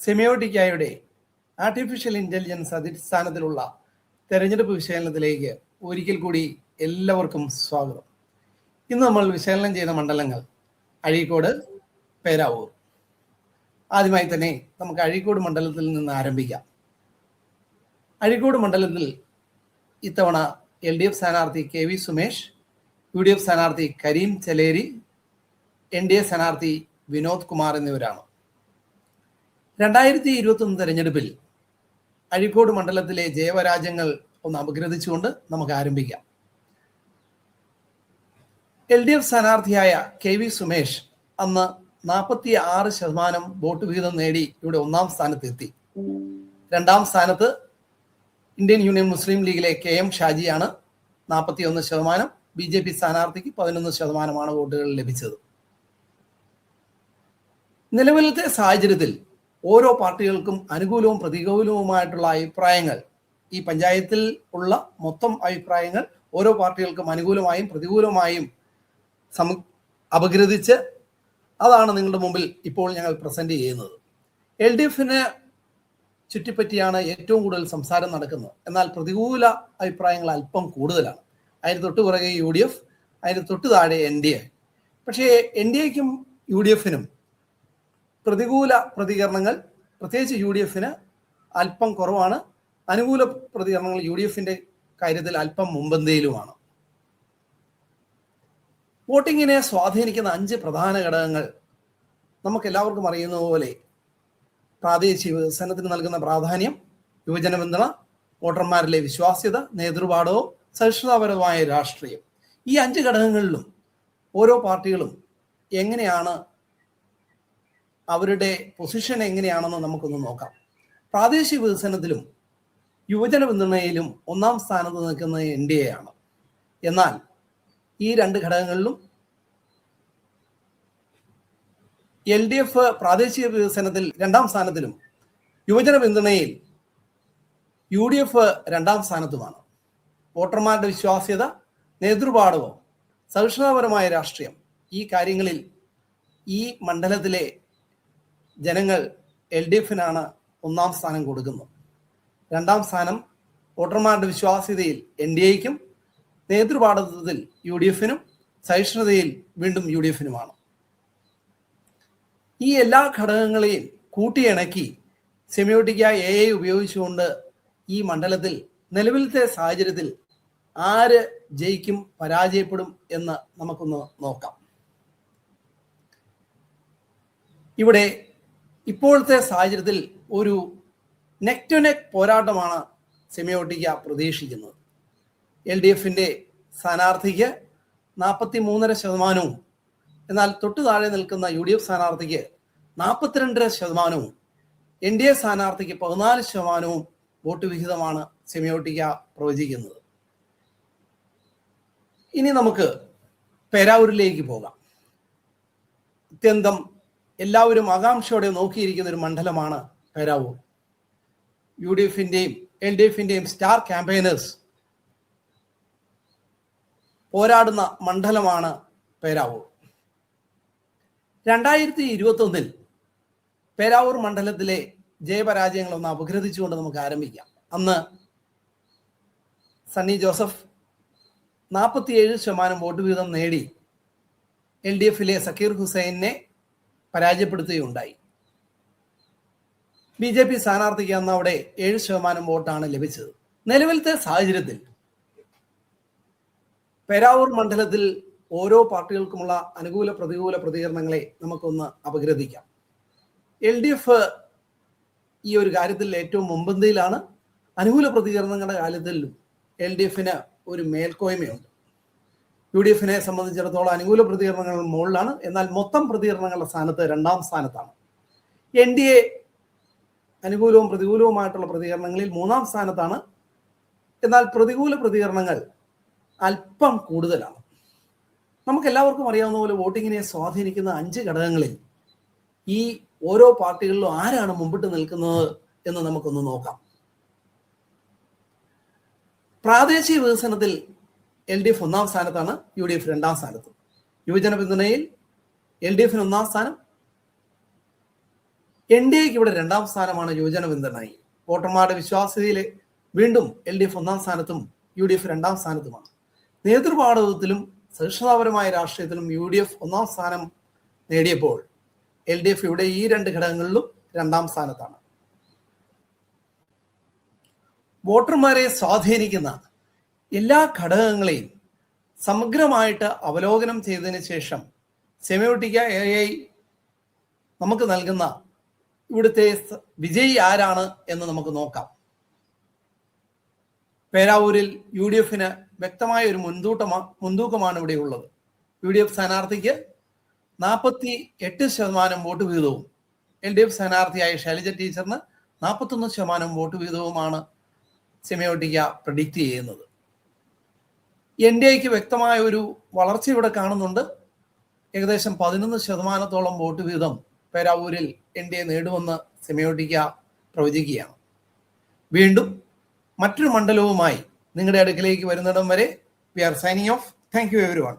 സെമിയോട്ടിക്കായുടെ artificial intelligence അടിസ്ഥാനത്തിലുള്ള തെരഞ്ഞെടുപ്പ് വിശകലനത്തിലേക്ക് ഒരിക്കൽ കൂടി എല്ലാവർക്കും സ്വാഗതം. ഇന്ന് നമ്മൾ വിശകലനം ചെയ്ത മണ്ഡലങ്ങൾ അഴീക്കോട്, പേരാവൂർ. ആദ്യമായി തന്നെ നമുക്ക് അഴീക്കോട് മണ്ഡലത്തിൽ നിന്ന് ആരംഭിക്കാം. അഴീക്കോട് മണ്ഡലത്തിൽ ഇത്തവണ LDF സ്ഥാനാർത്ഥി KV സുമേഷ്, UDF സ്ഥാനാർത്ഥി കരീം ചെലേരി, NDA സ്ഥാനാർത്ഥി വിനോദ് കുമാർ എന്നിവരാണ്. 2021 തെരഞ്ഞെടുപ്പിൽ അഴീക്കോട് മണ്ഡലത്തിലെ ജയപരാജയങ്ങൾ ഒന്ന് അപഗ്രഥിച്ചുകൊണ്ട് നമുക്ക് ആരംഭിക്കാം. LDF സ്ഥാനാർത്ഥിയായ KV സുമേഷ് അന്ന് 46% വോട്ട് വിഹിതം നേടി ഇവിടെ ഒന്നാം സ്ഥാനത്തെത്തി. രണ്ടാം സ്ഥാനത്ത് ഇന്ത്യൻ യൂണിയൻ മുസ്ലിം ലീഗിലെ KM ഷാജിയാണ്. 41%. BJP സ്ഥാനാർത്ഥിക്ക് 11% വോട്ടുകൾ ലഭിച്ചത്. നിലവിലത്തെ സാഹചര്യത്തിൽ ഓരോ പാർട്ടികൾക്കും അനുകൂലവും പ്രതികൂലവുമായിട്ടുള്ള അഭിപ്രായങ്ങൾ, ഈ പഞ്ചായത്തിൽ ഉള്ള മൊത്തം അഭിപ്രായങ്ങൾ ഓരോ പാർട്ടികൾക്കും അനുകൂലമായും പ്രതികൂലമായും അപഗ്രഥിച്ച് അതാണ് നിങ്ങളുടെ മുമ്പിൽ ഇപ്പോൾ ഞങ്ങൾ പ്രസന്റ് ചെയ്യുന്നത്. LDFനെ ചുറ്റിപ്പറ്റിയാണ് ഏറ്റവും കൂടുതൽ സംസാരം നടക്കുന്നത്. എന്നാൽ പ്രതികൂല അഭിപ്രായങ്ങൾ അല്പം കൂടുതലാണ്. അതിന് തൊട്ട് പുറകെ UDF, അതിന് തൊട്ട് താഴെ NDA. പക്ഷേ NDAക്കും UDFനും പ്രതികൂല പ്രതികരണങ്ങൾ, പ്രത്യേകിച്ച് UDFന് അല്പം കുറവാണ്. അനുകൂല പ്രതികരണങ്ങൾ UDFന്റെ കാര്യത്തിൽ അല്പം മുമ്പന്തിയിലുമാണ്. വോട്ടിങ്ങിനെ സ്വാധീനിക്കുന്ന 5 പ്രധാന ഘടകങ്ങൾ നമുക്ക് എല്ലാവർക്കും അറിയുന്നത് പോലെ പ്രാദേശിക വികസനത്തിന് നൽകുന്ന പ്രാധാന്യം, യുവജന പിന്തുണ, വോട്ടർമാരിലെ വിശ്വാസ്യത, നേതൃപാഠവും സഹിഷ്ണുതാപരമായ രാഷ്ട്രീയം. ഈ 5 ഘടകങ്ങളിലും ഓരോ പാർട്ടികളും എങ്ങനെയാണ്, അവരുടെ പൊസിഷൻ എങ്ങനെയാണെന്ന് നമുക്കൊന്ന് നോക്കാം. പ്രാദേശിക വികസനത്തിലും യുവജന പിന്തുണയിലും ഒന്നാം സ്ഥാനത്ത് നിൽക്കുന്നത് NDA ആണ്. എന്നാൽ ഈ 2 ഘടകങ്ങളിലും LDF പ്രാദേശിക വികസനത്തിൽ 2ാം സ്ഥാനത്തിലും യുവജന പിന്തുണയിൽ UDF 2ാം സ്ഥാനത്തുമാണ്. വോട്ടർമാരുടെ വിശ്വാസ്യത, നേതൃപാഠവും സഹിഷ്ണുതാപരമായ രാഷ്ട്രീയം, ഈ കാര്യങ്ങളിൽ ഈ മണ്ഡലത്തിലെ ജനങ്ങൾ LDFനാണ് 1ാം സ്ഥാനം കൊടുക്കുന്നത്. 2ാം സ്ഥാനം വോട്ടർമാരുടെ വിശ്വാസ്യതയിൽ NDAയ്ക്കും, നേതൃപാഠത്തിൽ UDFനും, സഹിഷ്ണുതയിൽ വീണ്ടും UDFനുമാണ്. ഈ എല്ലാ ഘടകങ്ങളെയും കൂട്ടിയിണക്കി സെമിയോട്ടിക്ക AI ഉപയോഗിച്ചുകൊണ്ട് ഈ മണ്ഡലത്തിൽ നിലവിലത്തെ സാഹചര്യത്തിൽ ആര് ജയിക്കും, പരാജയപ്പെടും എന്ന് നമുക്കൊന്ന് നോക്കാം. ഇവിടെ ഇപ്പോഴത്തെ സാഹചര്യത്തിൽ ഒരു നെക്ക് ടു നെക്ക് പോരാട്ടമാണ് സെമിയോട്ടിക്ക പ്രതീക്ഷിക്കുന്നത്. LDFന്റെ സ്ഥാനാർത്ഥിക്ക് 43.5%, എന്നാൽ തൊട്ടു താഴെ നിൽക്കുന്ന UDF സ്ഥാനാർത്ഥിക്ക് 42.5%, NDA സ്ഥാനാർത്ഥിക്ക് 14% വോട്ട് വിഹിതമാണ് സെമിയോട്ടിക്ക പ്രവചിക്കുന്നത്. ഇനി നമുക്ക് പേരാവൂരിലേക്ക് പോകാം. അത്യന്തം എല്ലാവരും ആകാംക്ഷയോടെ നോക്കിയിരിക്കുന്ന ഒരു മണ്ഡലമാണ് പേരാവൂർ. UDFന്റെയും LDFന്റെയും സ്റ്റാർ ക്യാമ്പയിനേഴ്സ് പോരാടുന്ന മണ്ഡലമാണ് പേരാവൂർ. 2021 പേരാവൂർ മണ്ഡലത്തിലെ ജയപരാജയങ്ങൾ ഒന്ന് അപഗ്രഥിച്ചുകൊണ്ട് നമുക്ക് ആരംഭിക്കാം. അന്ന് സണ്ണി ജോസഫ് 47% വോട്ട് വീതം നേടി LDFലെ സക്കീർ ഹുസൈനെ പരാജയപ്പെടുത്തുകയുണ്ടായി. BJP സ്ഥാനാർത്ഥിക്ക് അന്ന് അവിടെ 7% വോട്ടാണ് ലഭിച്ചത്. നിലവിലത്തെ സാഹചര്യത്തിൽ പേരാവൂർ മണ്ഡലത്തിൽ ഓരോ പാർട്ടികൾക്കുമുള്ള അനുകൂല പ്രതികൂല പ്രതികരണങ്ങളെ നമുക്കൊന്ന് അപഗ്രഥിക്കാം. LDF ഈ ഒരു കാര്യത്തിൽ ഏറ്റവും മുൻപന്തിയിലാണ്. അനുകൂല പ്രതികരണങ്ങളുടെ കാര്യത്തിൽ LDFന് ഒരു മേൽക്കോയ്മയുണ്ട്. UDFനെ സംബന്ധിച്ചിടത്തോളം അനുകൂല പ്രതികരണങ്ങൾ മുകളിലാണ്, എന്നാൽ മൊത്തം പ്രതികരണങ്ങളുടെ സ്ഥാനത്ത് 2ാം സ്ഥാനത്താണ്. NDA അനുകൂലവും പ്രതികൂലവുമായിട്ടുള്ള പ്രതികരണങ്ങളിൽ 3ാം സ്ഥാനത്താണ്. എന്നാൽ പ്രതികൂല പ്രതികരണങ്ങൾ അല്പം കൂടുതലാണ്. നമുക്ക് എല്ലാവർക്കും അറിയാവുന്ന പോലെ വോട്ടിങ്ങിനെ സ്വാധീനിക്കുന്ന 5 ഘടകങ്ങളിൽ ഈ ഓരോ പാർട്ടികളിലും ആരാണ് മുമ്പിട്ട് നിൽക്കുന്നത് എന്ന് നമുക്കൊന്ന് നോക്കാം. പ്രാദേശിക വികസനത്തിൽ LDF 1ാം സ്ഥാനത്താണ്, UDF 2ാം സ്ഥാനത്ത്. യുവജന പിന്തുണയിൽ LDFന് 1ാം സ്ഥാനം, NDAക്ക് ഇവിടെ 2ാം സ്ഥാനമാണ് യുവജന പിന്തുണയിൽ. വോട്ടർമാരുടെ വിശ്വാസ്യതയിൽ വീണ്ടും LDF 1ാം സ്ഥാനത്തും UDF 2ാം സ്ഥാനത്തുമാണ്. നേതൃപാടവത്തിലും സഹിഷ്ണുതാപരമായ രാഷ്ട്രീയത്തിലും UDF 1ാം സ്ഥാനം നേടിയപ്പോൾ LDF ഇവിടെ ഈ 2 ഘടകങ്ങളിലും 2ാം സ്ഥാനത്താണ്. വോട്ടർമാരെ സ്വാധീനിക്കുന്ന എല്ലാ ഘടകങ്ങളെയും സമഗ്രമായിട്ട് അവലോകനം ചെയ്തതിന് ശേഷം സെമിയോട്ടിക്ക AI നമുക്ക് നൽകുന്ന ഇവിടുത്തെ വിജയി ആരാണ് എന്ന് നമുക്ക് നോക്കാം. പേരാവൂരിൽ UDFന് വ്യക്തമായ ഒരു മുൻതൂക്കമാണ് ഇവിടെ ഉള്ളത്. UDF സ്ഥാനാർത്ഥിക്ക് 48% വോട്ട് വീതവും LDF സ്ഥാനാർത്ഥിയായ ശൈലജ ടീച്ചറിന് 41% വോട്ട് വീതവുമാണ് സെമിയോട്ടിക്ക പ്രെഡിക്റ്റ് ചെയ്യുന്നത്. NDAക്ക് വ്യക്തമായ ഒരു വളർച്ച ഇവിടെ കാണുന്നുണ്ട്. ഏകദേശം 11% വോട്ട് വീതം പേരാവൂരിൽ NDA നേടുമെന്ന് സെമിയോട്ടിക്ക പ്രവചിക്കുകയാണ്. വീണ്ടും മറ്റൊരു മണ്ഡലവുമായി നിങ്ങളുടെ അടുക്കിലേക്ക് വരുന്നിടം വരെ we are signing off. Thank you everyone.